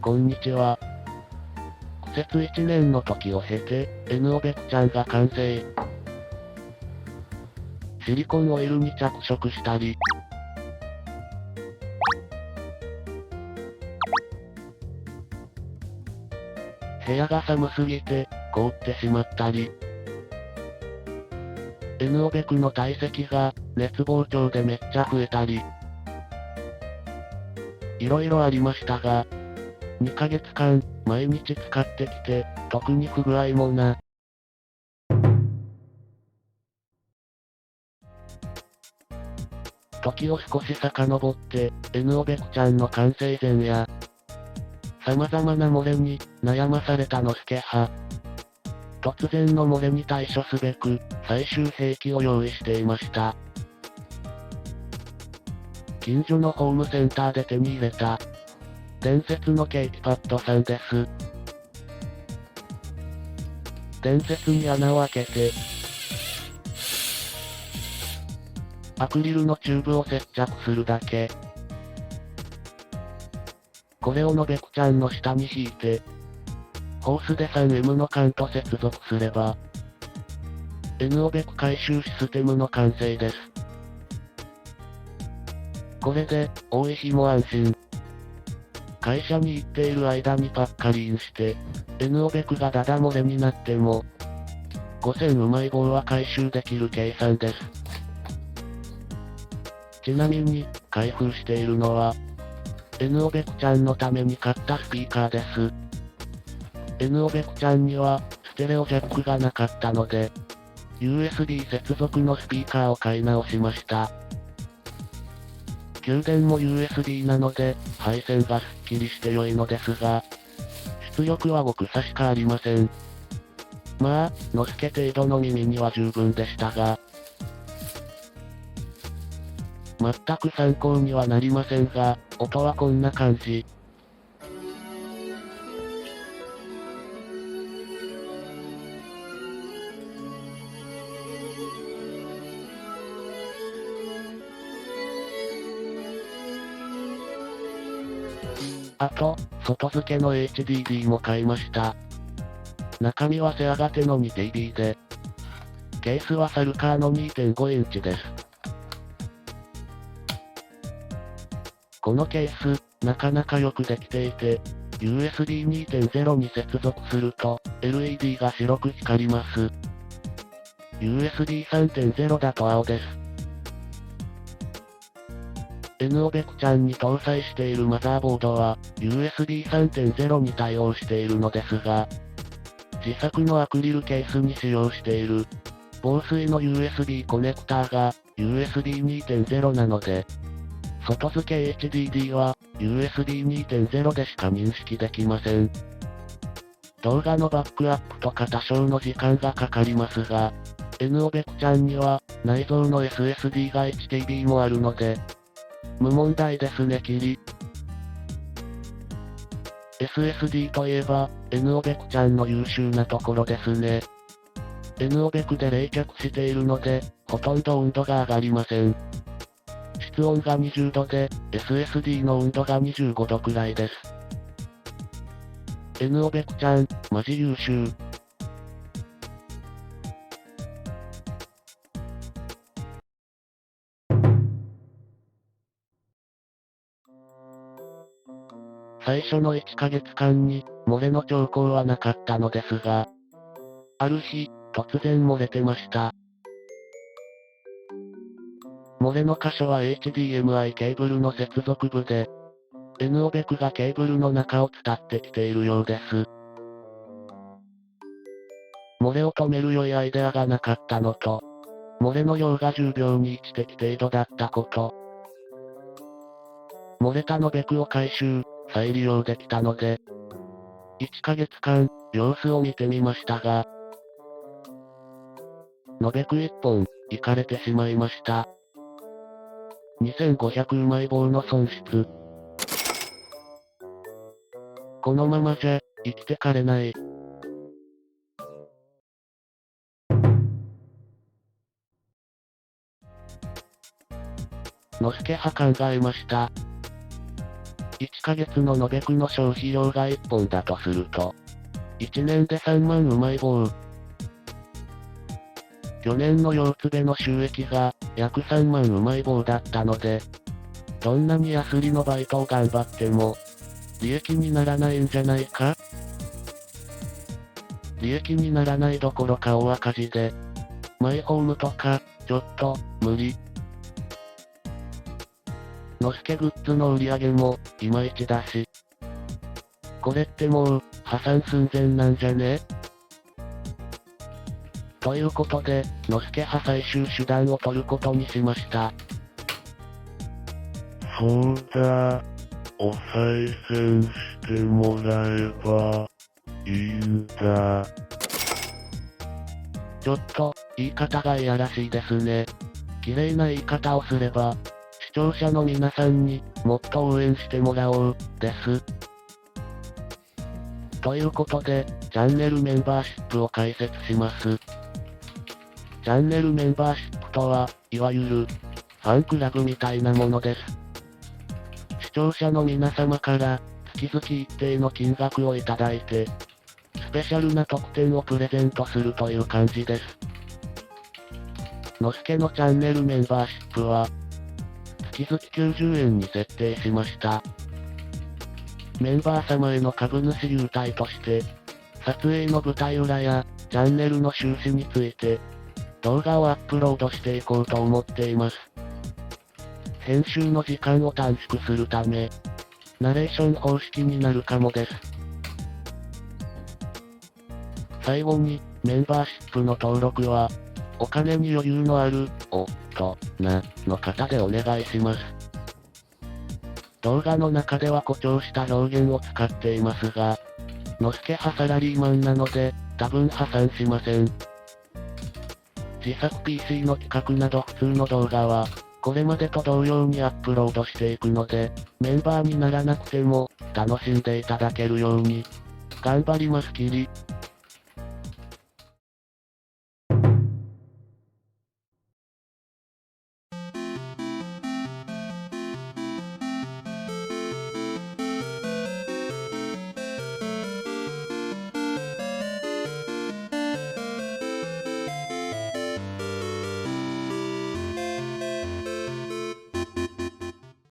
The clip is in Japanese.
こんにちは。苦節1年の時を経て、N オベクちゃんが完成。シリコンオイルに着色したり、部屋が寒すぎて、凍ってしまったり、N オベクの体積が、熱膨張でめっちゃ増えたり、いろいろありましたが、2ヶ月間、毎日使ってきて、特に不具合もな。時を少し遡って、N オベクちゃんの完成前夜、様々な漏れに、悩まされたのすけは。突然の漏れに対処すべく、最終兵器を用意していました。近所のホームセンターで手に入れた、伝説のケーキパッドさんです。伝説に穴を開けて、アクリルのチューブを接着するだけ。これをのべくちゃんの下に引いて、ホースで 3M の缶と接続すれば、N オベク回収システムの完成です。これで、多い日も安心。会社に行っている間にパッカリンして、N オベクがダダ漏れになっても、5000うまい棒は回収できる計算です。ちなみに、開封しているのは、N オベクちゃんのために買ったスピーカーです。N オベクちゃんには、ステレオジャックがなかったので、USB 接続のスピーカーを買い直しました。給電も USB なので、配線がすっきりして良いのですが、出力は極差しかありません。まあ、のすけ程度の耳には十分でしたが、全く参考にはなりませんが、音はこんな感じ。あと、外付けの HDD も買いました。中身はセアガテの 2TB で、ケースはサルカーの 2.5 インチです。このケース、なかなかよくできていて、USB 2.0 に接続すると、LED が白く光ります。USB 3.0 だと青です。N オベクちゃんに搭載しているマザーボードは、USB 3.0 に対応しているのですが、自作のアクリルケースに使用している、防水の USB コネクターが、USB 2.0 なので、外付け HDD は、USB 2.0 でしか認識できません。動画のバックアップとか多少の時間がかかりますが、N オベクちゃんには、内蔵の SSD が 1TB もあるので、無問題ですねキリ。SSD といえば、N オベクちゃんの優秀なところですね。N オベクで冷却しているので、ほとんど温度が上がりません。室温が20度で、SSD の温度が25度くらいです。N オベクちゃん、マジ優秀。最初の1ヶ月間に、漏れの兆候はなかったのですが、ある日、突然漏れてました。漏れの箇所は HDMI ケーブルの接続部で、N オベクがケーブルの中を伝ってきているようです。漏れを止める良いアイデアがなかったのと、漏れの量が10秒に1滴程度だったこと。漏れたノベクを回収、再利用できたので、1ヶ月間、様子を見てみましたが、ノベク1本、いかれてしまいました。2500うまい棒の損失。このままじゃ、生きてかれない。のすけは考えました。1ヶ月の延べ区の消費量が1本だとすると、1年で3万うまい棒。去年の両つべの収益が約3万うまい棒だったので、どんなにヤスリのバイトを頑張っても、利益にならないんじゃないか？利益にならないどころか大赤字で、マイホームとか、ちょっと、無理。のすけグッズの売り上げも、いまいちだし。これってもう、破産寸前なんじゃね？ということで、のすけ派最終手段を取ることにしました。そうだ。お賽銭してもらえば、いいんだ。ちょっと、言い方がいやらしいですね。綺麗な言い方をすれば、視聴者の皆さんにもっと応援してもらおう、です。ということで、チャンネルメンバーシップを開設します。チャンネルメンバーシップとは、いわゆる、ファンクラブみたいなものです。視聴者の皆様から、月々一定の金額をいただいて、スペシャルな特典をプレゼントするという感じです。のすけのチャンネルメンバーシップは、月々90円に設定しました。メンバー様への株主優待として、撮影の舞台裏や、チャンネルの収支について、動画をアップロードしていこうと思っています。編集の時間を短縮するため、ナレーション方式になるかもです。最後に、メンバーシップの登録は、お金に余裕のある、の方でお願いします。動画の中では誇張した表現を使っていますが、のすけ派サラリーマンなので、多分破産しません。自作 PC の企画など普通の動画は、これまでと同様にアップロードしていくので、メンバーにならなくても、楽しんでいただけるように、頑張りますきり。